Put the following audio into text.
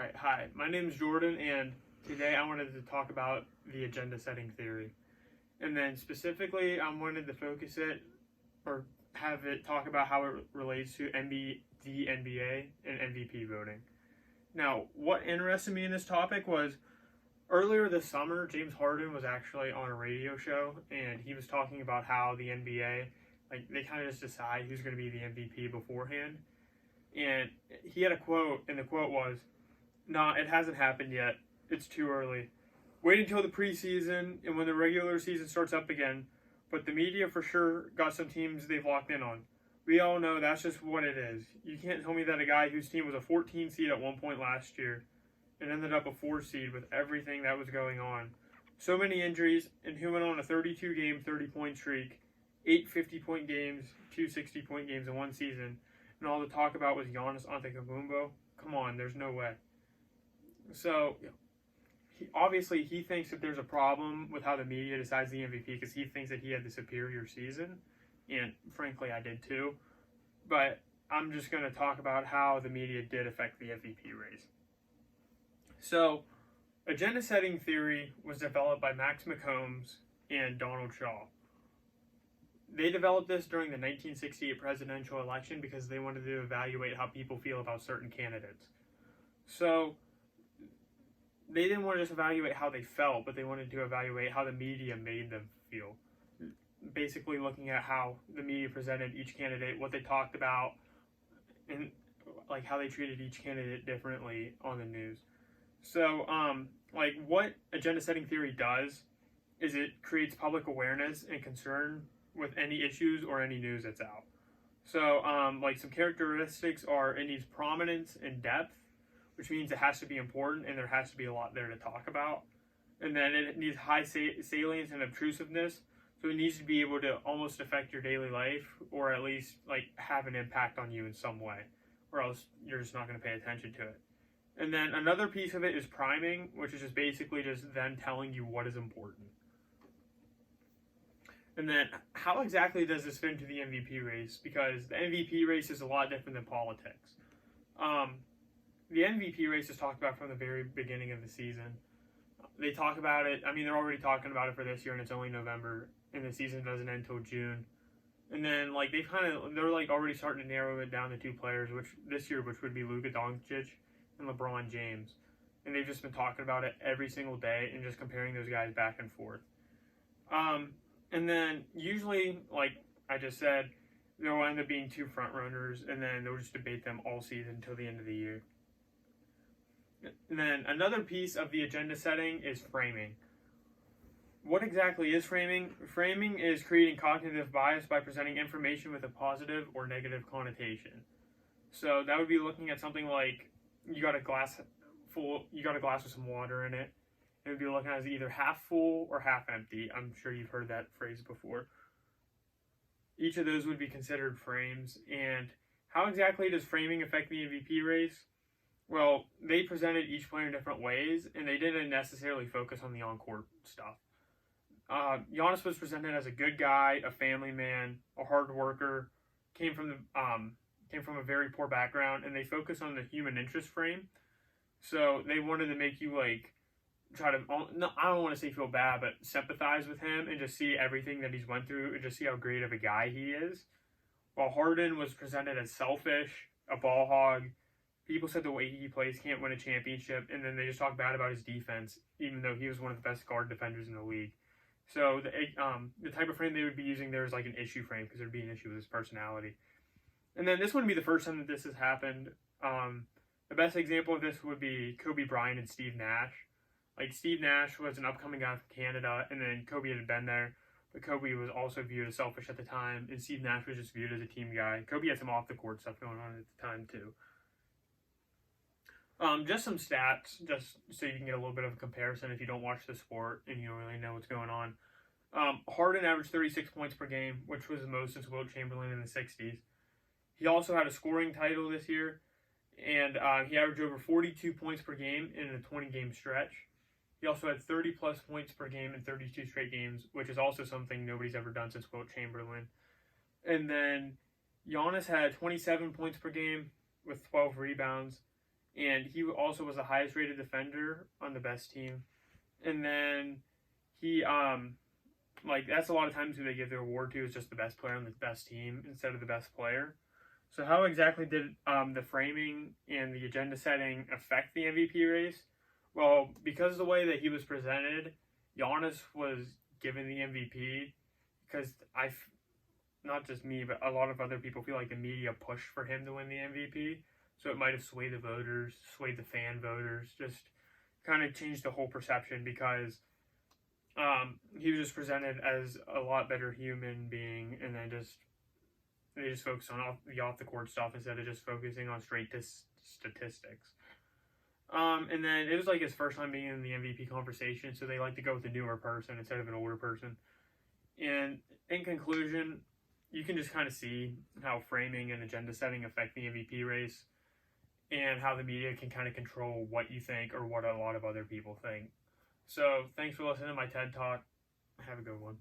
Alright, hi, my name is Jordan, and today I wanted to talk about the agenda setting theory. And then specifically, I wanted to focus it or have it talk about how it relates to the NBA and MVP voting. Now, what interested me in this topic was earlier this summer, James Harden was actually on a radio show, and he was talking about how the NBA, like, they kind of just decide who's going to be the MVP beforehand. And he had a quote, and the quote was, "Nah, it hasn't happened yet. It's too early. Wait until the preseason and when the regular season starts up again. But the media for sure got some teams they've locked in on. We all know that's just what it is. You can't tell me that a guy whose team was a 14 seed at one point last year and ended up a 4 seed with everything that was going on. So many injuries, and who went on a 32-game, 30-point streak, 8 50-point games, 2 60-point games in one season, and all the talk about was Giannis Antetokounmpo. Come on, there's no way." So, obviously, he thinks that there's a problem with how the media decides the MVP because he thinks that he had the superior season, and frankly, I did too. But I'm just going to talk about how the media did affect the MVP race. So, agenda setting theory was developed by Max McCombs and Donald Shaw. They developed this during the 1968 presidential election because they wanted to evaluate how people feel about certain candidates. So, they didn't want to just evaluate how they felt, but they wanted to evaluate how the media made them feel. Basically looking at how the media presented each candidate, what they talked about, and like how they treated each candidate differently on the news. So, what agenda setting theory does is it creates public awareness and concern with any issues or any news that's out. So, some characteristics are it needs prominence and depth, which means it has to be important and there has to be a lot there to talk about. And then it needs high salience and obtrusiveness, so it needs to be able to almost affect your daily life or at least have an impact on you in some way, or else you're just not going to pay attention to it. And then another piece of it is priming, which is just basically just them telling you what is important. And then how exactly does this fit into the MVP race? Because the MVP race is a lot different than politics. The MVP race is talked about from the very beginning of the season. They talk about it. I mean, they're already talking about it for this year, and it's only November, and the season doesn't end until June. And then they're already starting to narrow it down to 2 players, which would be Luka Doncic and LeBron James. And they've just been talking about it every single day and just comparing those guys back and forth. And then usually, like I just said, there will end up being 2 front runners, and then they'll just debate them all season until the end of the year. And then another piece of the agenda setting is framing. What exactly is framing? Framing is creating cognitive bias by presenting information with a positive or negative connotation. So that would be looking at something like you got a glass with some water in it. It would be looking at it as either half full or half empty. I'm sure you've heard that phrase before. Each of those would be considered frames. And how exactly does framing affect the MVP race? Well, they presented each player in different ways, and they didn't necessarily focus on the on-court stuff. Giannis was presented as a good guy, a family man, a hard worker, came from a very poor background, and they focused on the human interest frame. So they wanted to make you I don't want to say feel bad, but sympathize with him and just see everything that he's went through and just see how great of a guy he is. While Harden was presented as selfish, a ball hog. People said the way he plays can't win a championship, and then they just talk bad about his defense, even though he was one of the best guard defenders in the league. So the type of frame they would be using there is like an issue frame because there'd be an issue with his personality. And then this wouldn't be the first time that this has happened. The best example of this would be Kobe Bryant and Steve Nash. Steve Nash was an upcoming guy from Canada, and then Kobe had been there, but Kobe was also viewed as selfish at the time, and Steve Nash was just viewed as a team guy. Kobe had some off-the-court stuff going on at the time, too. Just some stats, just so you can get a little bit of a comparison if you don't watch the sport and you don't really know what's going on. Harden averaged 36 points per game, which was the most since Wilt Chamberlain in the 60s. He also had a scoring title this year, and he averaged over 42 points per game in a 20-game stretch. He also had 30-plus points per game in 32 straight games, which is also something nobody's ever done since Wilt Chamberlain. And then Giannis had 27 points per game with 12 rebounds. and he also was the highest rated defender on the best team. And then he like that's a lot of times who they give the award to is just the best player on the best team instead of the best player. So how exactly did the framing and the agenda setting affect the MVP race? Well, because of the way that he was presented, Giannis was given the MVP because not just me, but a lot of other people feel like the media pushed for him to win the MVP. So it might have swayed the voters, swayed the fan voters, just kind of changed the whole perception because he was just presented as a lot better human being, and then they just focus on off the court stuff instead of just focusing on straight statistics. And then it was like his first time being in the MVP conversation, so they like to go with a newer person instead of an older person. And in conclusion, you can just kind of see how framing and agenda setting affect the MVP race, and how the media can kind of control what you think or what a lot of other people think. So thanks for listening to my TED Talk. Have a good one.